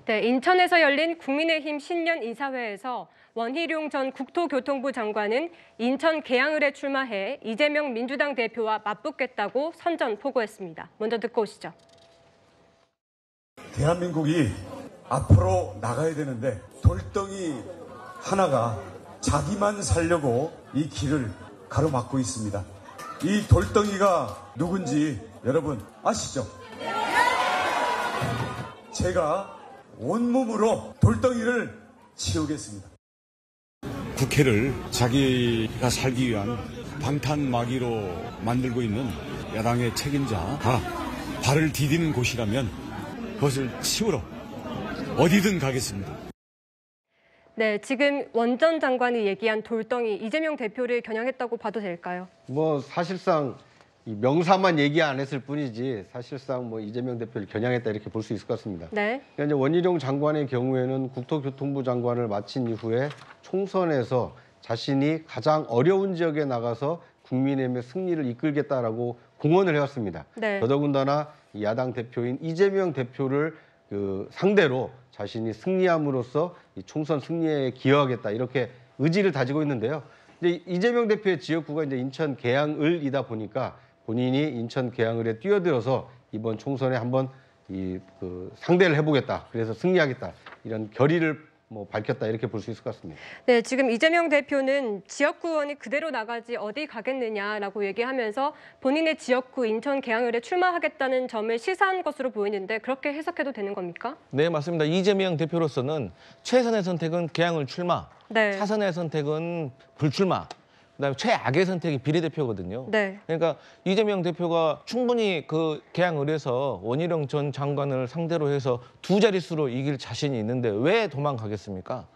네, 인천에서 열린 국민의힘 신년 인사회에서 원희룡 전 국토교통부 장관은 인천 계양을에 출마해 이재명 민주당 대표와 맞붙겠다고 선전포고했습니다. 먼저 듣고 오시죠. 대한민국이 앞으로 나가야 되는데 돌덩이 하나가 자기만 살려고 이 길을 가로막고 있습니다. 이 돌덩이가 누군지 여러분 아시죠? 제가 온몸으로 돌덩이를 치우겠습니다. 국회를 자기가 살기 위한 방탄마기로 만들고 있는 야당의 책임자가 발을 디디는 곳이라면 그것을 치우러 어디든 가겠습니다. 네, 지금 원 전 장관이 얘기한 돌덩이 이재명 대표를 겨냥했다고 봐도 될까요? 사실상 이 명사만 얘기 안 했을 뿐이지 사실상 이재명 대표를 겨냥했다 이렇게 볼 수 있을 것 같습니다. 네. 그러니까 이제 원희룡 장관의 경우에는 국토교통부 장관을 마친 이후에 총선에서 자신이 가장 어려운 지역에 나가서 국민의힘의 승리를 이끌겠다라고 공언을 해왔습니다. 네. 더더군다나 야당 대표인 이재명 대표를 상대로 자신이 승리함으로써 이 총선 승리에 기여하겠다 이렇게 의지를 다지고 있는데요. 이제 이재명 대표의 지역구가 이제 인천 계양을이다 보니까 본인이 인천 계양을에 뛰어들어서 이번 총선에 한번 상대를 해보겠다. 그래서 승리하겠다. 이런 결의를 밝혔다 이렇게 볼 수 있을 것 같습니다. 네, 지금 이재명 대표는 지역구 의원이 그대로 나가지 어디 가겠느냐라고 얘기하면서 본인의 지역구 인천 계양을에 출마하겠다는 점을 시사한 것으로 보이는데 그렇게 해석해도 되는 겁니까? 네, 맞습니다. 이재명 대표로서는 최선의 선택은 계양을 출마, 네. 차선의 선택은 불출마, 그다음에 최악의 선택이 비례대표거든요. 네. 그러니까 이재명 대표가 충분히 그 계양을에서 원희룡 전 장관을 상대로 해서 두 자릿수로 이길 자신이 있는데 왜 도망가겠습니까?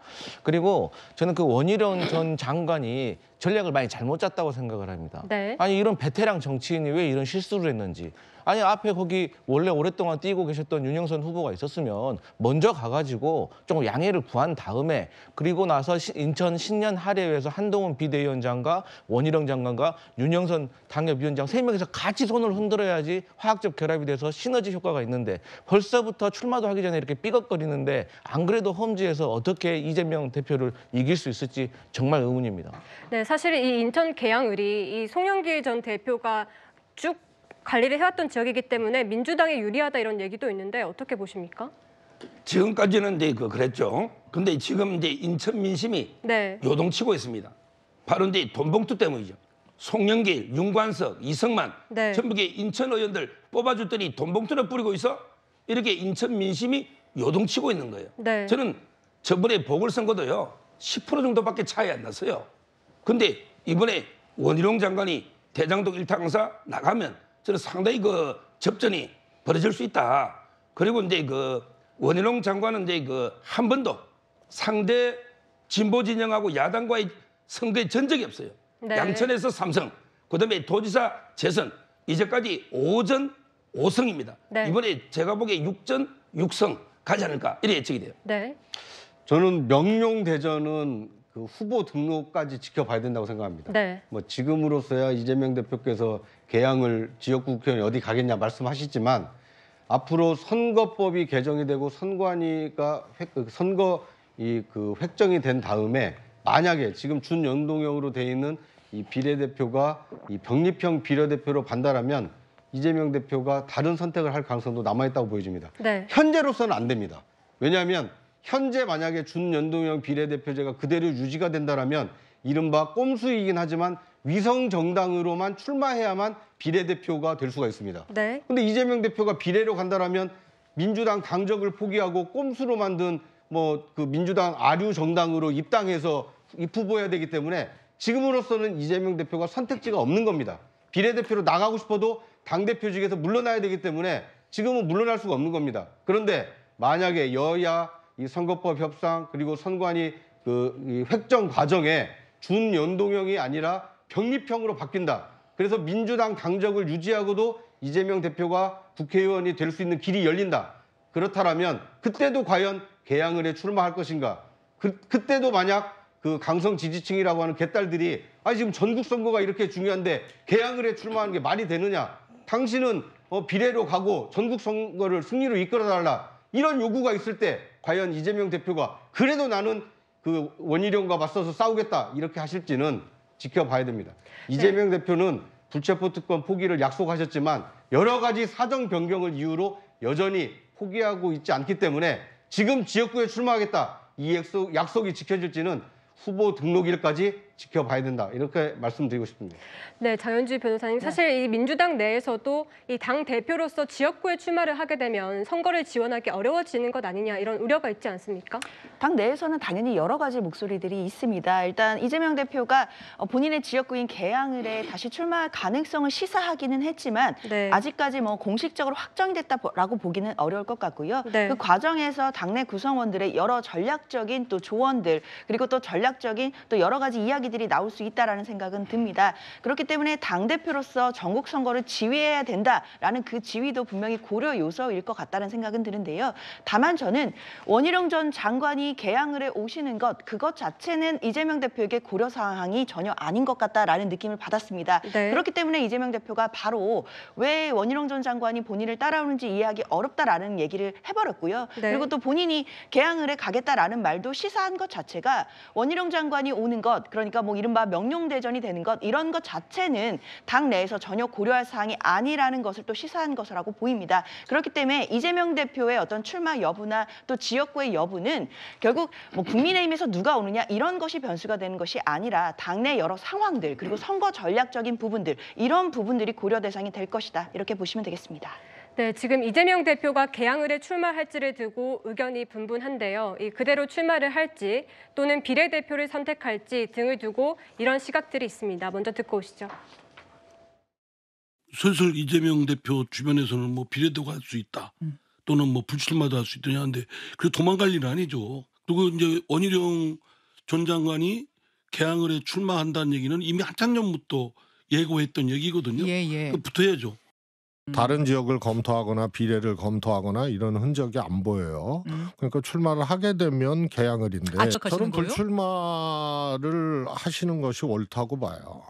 그리고 저는 그 원희룡 전 장관이 전략을 많이 잘못 짰다고 생각을 합니다. 네. 아니 이런 베테랑 정치인이 왜 이런 실수를 했는지. 아니 앞에 거기 원래 오랫동안 뛰고 계셨던 윤영선 후보가 있었으면 먼저 가가지고 조금 양해를 구한 다음에 그리고 나서 인천 신년 할애회에서 한동훈 비대위원장과 원희룡 장관과 윤영선 당협위원장 3명이서 같이 손을 흔들어야지 화학적 결합이 돼서 시너지 효과가 있는데 벌써부터 출마도 하기 전에 이렇게 삐걱거리는데 안 그래도 험지에서 어떻게 이재명 대표를 이길 수 있을지 정말 의문입니다. 네, 사실 이 인천 계양을이 이 송영길 전 대표가 쭉 관리를 해왔던 지역이기 때문에 민주당에 유리하다 이런 얘기도 있는데 어떻게 보십니까? 지금까지는 이제 그랬죠. 근데 지금 이제 인천 민심이 네. 요동치고 있습니다. 바로 이제 돈봉투 때문이죠. 송영길, 윤관석, 이성만 네. 전부 인천 의원들 뽑아줬더니 돈봉투를 뿌리고 있어 이렇게 인천 민심이 요동치고 있는 거예요. 네. 저는 저번에 보궐선거도요 10% 정도밖에 차이 안 났어요. 근데 이번에 원희룡 장관이 대장동 일타강사 나가면 저는 상당히 접전이 벌어질 수 있다. 그리고 이제 원희룡 장관은 이제 한 번도 상대 진보 진영하고 야당과의 선거에 전적이 없어요. 네. 양천에서 3성, 그다음에 도지사 재선 이제까지 5전 5성입니다. 네. 이번에 제가 보기에 6전 6성 가지 않을까 이렇게 예측이 돼요. 네. 저는 명룡대전은 후보 등록까지 지켜봐야 된다고 생각합니다. 네. 지금으로서야 이재명 대표께서 계양을 지역구 국회의원이 어디 가겠냐 말씀하시지만 앞으로 선거법이 개정이 되고 선관위가 선거 획정이 된 다음에 만약에 지금 준연동형으로 돼 있는 이 비례대표가 이 병립형 비례대표로 반달하면 이재명 대표가 다른 선택을 할 가능성도 남아있다고 보여집니다. 네. 현재로서는 안 됩니다. 왜냐하면 현재 만약에 준연동형 비례대표제가 그대로 유지가 된다면 이른바 꼼수이긴 하지만 위성정당으로만 출마해야만 비례대표가 될 수가 있습니다. 네. 근데 이재명 대표가 비례로 간다면 민주당 당적을 포기하고 꼼수로 만든 민주당 아류 정당으로 입당해서 입후보해야 되기 때문에 지금으로서는 이재명 대표가 선택지가 없는 겁니다. 비례대표로 나가고 싶어도 당대표직에서 물러나야 되기 때문에 지금은 물러날 수가 없는 겁니다. 그런데 만약에 여야 이 선거법 협상 그리고 선관위 이 획정 과정에 준연동형이 아니라 병립형으로 바뀐다. 그래서 민주당 당적을 유지하고도 이재명 대표가 국회의원이 될 수 있는 길이 열린다. 그렇다면 그때도 과연 계양을에 출마할 것인가? 그때도 만약 강성 지지층이라고 하는 개딸들이 지금 전국 선거가 이렇게 중요한데 계양을에 출마하는 게 말이 되느냐? 당신은 비례로 가고 전국 선거를 승리로 이끌어달라. 이런 요구가 있을 때 과연 이재명 대표가 그래도 나는 그 원희룡과 맞서서 싸우겠다 이렇게 하실지는 지켜봐야 됩니다. 이재명 대표는 불체포 특권 포기를 약속하셨지만 여러 가지 사정 변경을 이유로 여전히 포기하고 있지 않기 때문에 지금 지역구에 출마하겠다 이 약속이 지켜질지는 후보 등록일까지 지켜봐야 된다. 이렇게 말씀드리고 싶습니다. 네, 장현주 변호사님. 사실 이 민주당 내에서도 이 당 대표로서 지역구에 출마를 하게 되면 선거를 지원하기 어려워지는 것 아니냐 이런 우려가 있지 않습니까? 당 내에서는 당연히 여러 가지 목소리들이 있습니다. 일단 이재명 대표가 본인의 지역구인 계양을에 다시 출마할 가능성을 시사하기는 했지만 네. 아직까지 뭐 공식적으로 확정이 됐다라고 보기는 어려울 것 같고요. 네. 그 과정에서 당내 구성원들의 여러 전략적인 또 조언들 그리고 또 전략적인 또 여러 가지 이야기들이 나올 수 있다라는 생각은 듭니다. 그렇기 때문에 당대표로서 전국 선거를 지휘해야 된다라는 그 지휘도 분명히 고려 요소일 것 같다는 생각은 드는데요. 다만 저는 원희룡 전 장관이 계양을에 오시는 그것 자체는 이재명 대표에게 고려 사항이 전혀 아닌 것 같다라는 느낌을 받았습니다. 네. 그렇기 때문에 이재명 대표가 바로 왜 원희룡 전 장관이 본인을 따라오는지 이해하기 어렵다라는 얘기를 해버렸고요. 네. 그리고 또 본인이 계양을에 가겠다라는 말도 시사한 것 자체가 원희룡 장관이 오는 것, 그러니까 뭐 이른바 명룡대전이 되는 것, 이런 것 자체는 당 내에서 전혀 고려할 사항이 아니라는 것을 또 시사한 것이라고 보입니다. 그렇기 때문에 이재명 대표의 어떤 출마 여부나 또 지역구의 여부는 결국 뭐 국민의힘에서 누가 오느냐 이런 것이 변수가 되는 것이 아니라 당내 여러 상황들 그리고 선거 전략적인 부분들 이런 부분들이 고려 대상이 될 것이다. 이렇게 보시면 되겠습니다. 네, 지금 이재명 대표가 계양을에 출마할지를 두고 의견이 분분한데요. 이 그대로 출마를 할지 또는 비례대표를 선택할지 등을 두고 이런 시각들이 있습니다. 먼저 듣고 오시죠. 슬슬 이재명 대표 주변에서는 뭐 비례도 갈 수 있다. 또는 뭐 불출마도 할 수 있더냐 하는데 그 도망갈 일은 아니죠. 그리고 이제 원희룡 전 장관이 계양을에 출마한다는 얘기는 이미 한참 전부터 예고했던 얘기거든요. 예. 붙어야죠. 다른 지역을 검토하거나 비례를 검토하거나 이런 흔적이 안 보여요. 그러니까 출마를 하게 되면 계양을인데 저는 불출마를 하시는 것이 옳다고 봐요.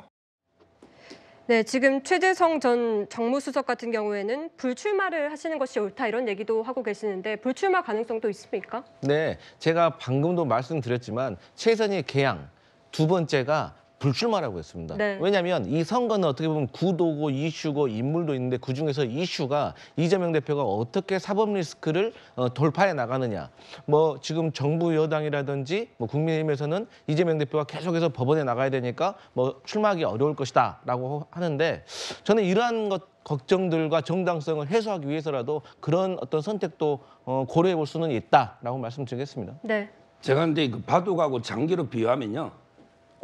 네, 지금 최재성 전 정무수석 같은 경우에는 불출마를 하시는 것이 옳다 이런 얘기도 하고 계시는데 불출마 가능성도 있습니까? 네, 제가 방금도 말씀드렸지만 최선희 계양, 두 번째가 불출마라고 했습니다. 네. 왜냐하면 이 선거는 어떻게 보면 구도고 이슈고 인물도 있는데 그중에서 이슈가 이재명 대표가 어떻게 사법 리스크를 돌파해 나가느냐. 뭐 지금 정부 여당이라든지 뭐 국민의힘에서는 이재명 대표가 계속해서 법원에 나가야 되니까 뭐 출마하기 어려울 것이다라고 하는데 저는 이러한 걱정들과 정당성을 해소하기 위해서라도 그런 어떤 선택도 고려해 볼 수는 있다라고 말씀드리겠습니다. 네. 제가 근데 그 바둑하고 장기로 비유하면요.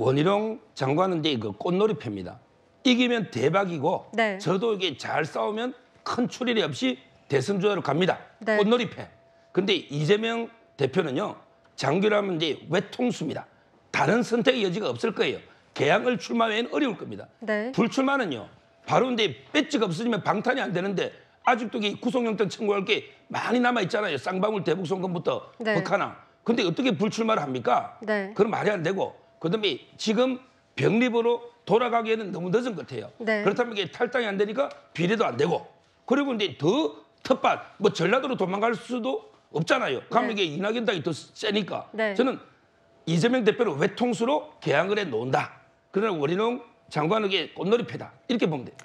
원희룡 장관은 이제 그 꽃놀이패입니다. 이기면 대박이고 네. 저도 이게 잘 싸우면 큰 출혈이 없이 대선 조율을 갑니다. 네. 꽃놀이패. 근데 이재명 대표는요. 장기로 하면 이제 외통수입니다. 다른 선택의 여지가 없을 거예요. 계양을 출마 외에는 어려울 겁니다. 네. 불출마는요. 바로 근데 배지가 없어지면 방탄이 안 되는데 아직도 구속영장 청구할 게 많이 남아 있잖아요. 쌍방울 대북송건부터 네. 북한항. 근데 어떻게 불출마를 합니까? 네. 그건 말이 안 되고 그다음에 지금 병립으로 돌아가기에는 너무 늦은 것 같아요. 네. 그렇다면 이게 탈당이 안 되니까 비례도 안 되고 그리고 이제 더 텃밭 뭐 전라도로 도망갈 수도 없잖아요. 가면 네. 이게 이낙연 당이 더 세니까 네. 저는 이재명 대표를 외통수로 계양을에 놓는다. 그러나 원희룡 장관에게 꽃놀이패다 이렇게 보면 돼요.